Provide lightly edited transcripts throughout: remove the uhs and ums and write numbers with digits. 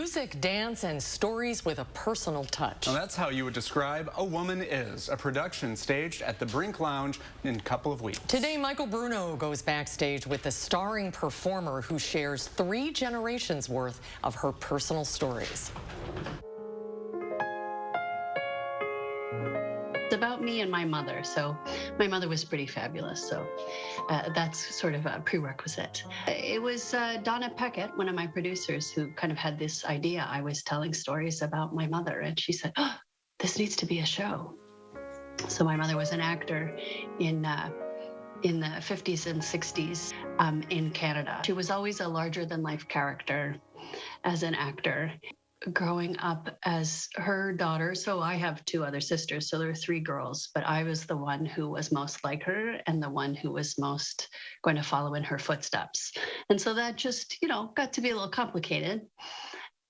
Music, dance, and stories with a personal touch. Now that's how you would describe A Woman Is, a production staged at the Brink Lounge in a couple of weeks. Today, Michael Bruno goes backstage with the starring performer who shares 3 generations worth of her personal stories. It's about me and my mother. So my mother was pretty fabulous. So that's sort of a prerequisite. It was Donna Peckett, one of my producers, who kind of had this idea. I was telling stories about my mother, and she said, "Oh, this needs to be a show." So my mother was an actor in the 50s and 60s in Canada. She was always a larger-than-life character as an actor. Growing up as her daughter, so I have 2 other sisters, so there are 3 girls, but I was the one who was most like her and the one who was most going to follow in her footsteps. And so that just, got to be a little complicated.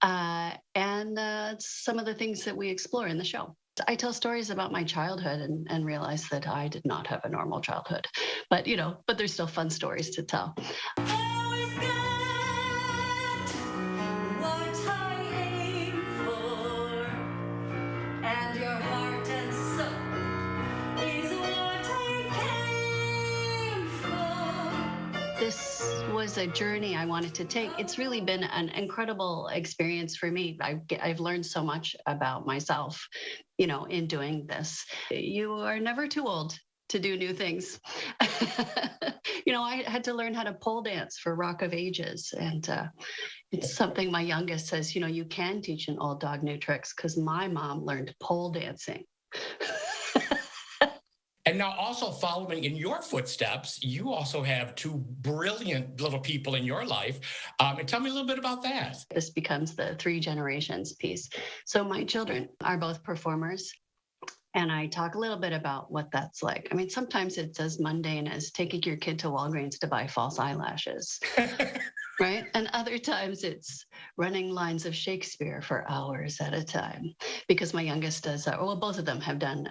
And some of the things that we explore in the show. I tell stories about my childhood and realize that I did not have a normal childhood, but there's still fun stories to tell. This was a journey I wanted to take. It's really been an incredible experience for me. I've learned so much about myself, in doing this. You are never too old to do new things. I had to learn how to pole dance for Rock of Ages. And it's something my youngest says, you can teach an old dog new tricks, because my mom learned pole dancing. And now, also following in your footsteps, you also have 2 brilliant little people in your life. And tell me a little bit about that. This becomes the 3 generations piece. So my children are both performers, and I talk a little bit about what that's like. I mean, sometimes it's as mundane as taking your kid to Walgreens to buy false eyelashes, right? And other times it's running lines of Shakespeare for hours at a time, because my youngest does, both of them have done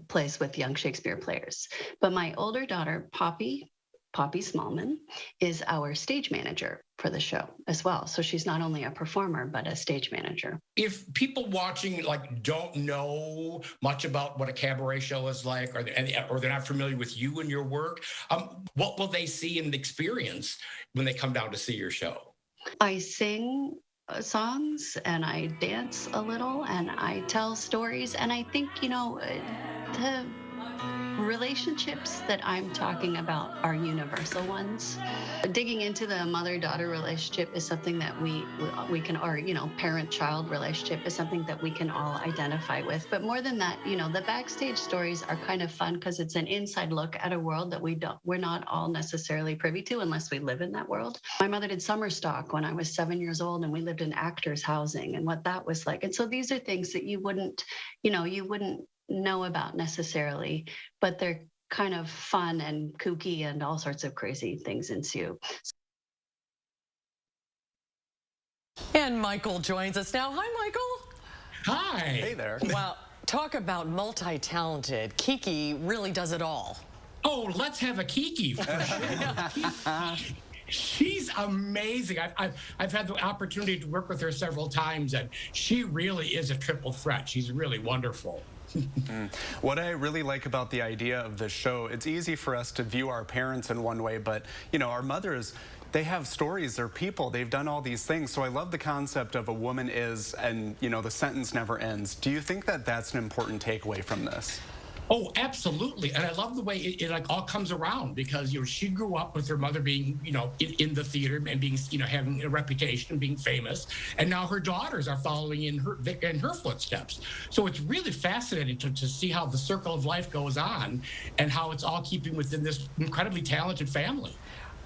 plays with young Shakespeare players. But my older daughter, Poppy Smallman, is our stage manager for the show as well. So she's not only a performer, but a stage manager. If people watching don't know much about what a cabaret show is like, or they're not familiar with you and your work, what will they see and experience when they come down to see your show? I sing songs and I dance a little and I tell stories, and I think the relationships that I'm talking about are universal ones. Digging into the mother-daughter relationship is something that we can, or parent-child relationship is something that we can all identify with. But more than that, the backstage stories are kind of fun because it's an inside look at a world that we're not all necessarily privy to unless we live in that world. My mother did summer stock when I was 7 years old, and we lived in actors' housing and what that was like. And so these are things that you wouldn't know about necessarily, but they're kind of fun and kooky, and all sorts of crazy things ensue. And Michael joins us now. Hi, Michael. Hi. Hey there. Wow, talk about multi-talented. Kiki really does it all. Oh, let's have a Kiki for sure. She's amazing. I've had the opportunity to work with her several times, and she really is a triple threat. She's really wonderful. What I really like about the idea of this show, it's easy for us to view our parents in one way, but our mothers, they have stories, they're people, they've done all these things. So I love the concept of a woman is, and the sentence never ends. Do you think that that's an important takeaway from this? Oh, absolutely. And I love the way it all comes around, because, she grew up with her mother being, in the theater and being, having a reputation and being famous. And now her daughters are following in her footsteps. So it's really fascinating to see how the circle of life goes on and how it's all keeping within this incredibly talented family.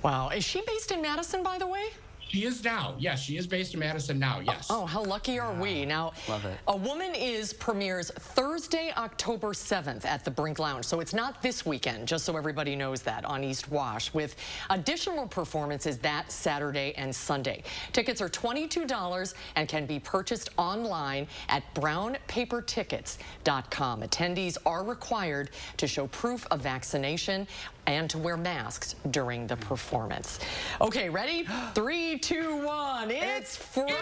Wow. Is she based in Madison, by the way? She is now. Yes, she is based in Madison now, yes. Oh, how lucky are we? Now, love it. A Woman Is premieres Thursday, October 7th at the Brink Lounge. So it's not this weekend, just so everybody knows that, on East Wash, with additional performances that Saturday and Sunday. Tickets are $22 and can be purchased online at brownpapertickets.com. Attendees are required to show proof of vaccination and to wear masks during the performance. Okay, ready? 3, 2, 1. It's Friday!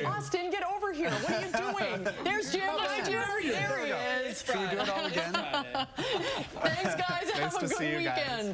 Austin, get over here. What are you doing? There's Jim. Hi, Jim. There he is. Should we do it all again? Thanks, guys. Have a to good see you guys. weekend.